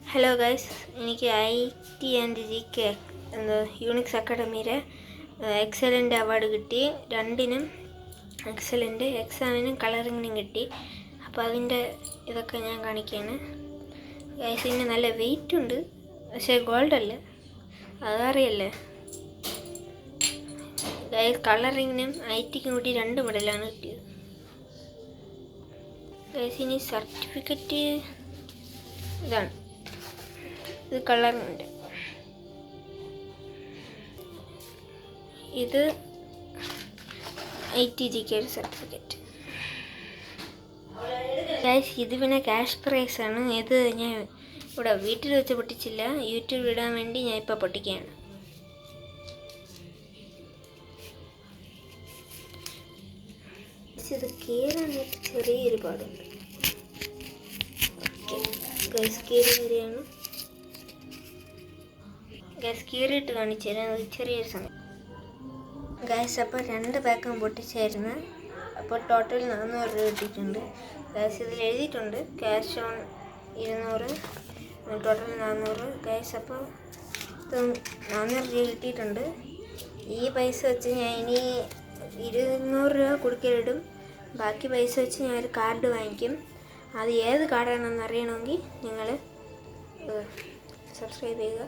Hello guys, എനിക്ക് IT and GK Unix അക്കാഡമിയുടെ excellent award കിട്ടി. രണ്ടിനും എക്സലൻ്റ്, എക്സാമിനും കളറിങ്ങിനും കിട്ടി. അപ്പോൾ അതിൻ്റെ ഇതൊക്കെ ഞാൻ കാണിക്കുകയാണ് ഗൈസ്. ഇതിന് നല്ല വെയിറ്റ് ഉണ്ട്, പക്ഷേ ഗോൾഡ് അല്ല, അതറിയല്ലേ ഗൈസ്. കളറിങ്ങിനും ITക്കും കൂടി 2 മെഡലാണ് കിട്ടിയത് ഗൈസ്. ഇനി സർട്ടിഫിക്കറ്റ് ഇതാണ്, ഇത് കളറുണ്ട്. ഇത് IT GK സർട്ടിഫിക്കറ്റ് ഗൈസ്. ഇത് പിന്നെ ക്യാഷ് പ്രൈസാണ്. ഇത് ഞാൻ ഇവിടെ വീട്ടിൽ വെച്ച് പൊട്ടിച്ചില്ല, യൂട്യൂബിൽ ഇടാൻ വേണ്ടി ഞാൻ ഇപ്പോൾ പൊട്ടിക്കുകയാണ്. ഇത് കീറാനായിട്ട് ചെറിയൊരു പാടുണ്ട് ഗൈസ്. കീറിയാണ് ഗ്യാസ് കീറിയിട്ട് കാണിച്ചു തരാം, ചെറിയൊരു സമയം ഗ്യാസ്. അപ്പോൾ 2 പാക്കും പൊട്ടിച്ചായിരുന്നു. അപ്പോൾ ടോട്ടൽ 400 രൂപ കിട്ടിയിട്ടുണ്ട് ഗ്യാസ്. ഇതിൽ എഴുതിയിട്ടുണ്ട് ക്യാഷ് ഓൺ 200, ടോട്ടൽ 400 ഗ്യാസ്. അപ്പോൾ 400 രൂപ കിട്ടിയിട്ടുണ്ട്. ഈ പൈസ വെച്ച് ഞാൻ ഇനി 200 രൂപ കൊടുക്കലിടും. ബാക്കി പൈസ വെച്ച് ഞാനൊരു കാർഡ് വാങ്ങിക്കും. അത് ഏത് കാർഡാണെന്ന് അറിയണമെങ്കിൽ നിങ്ങൾ സബ്സ്ക്രൈബ് ചെയ്യുക.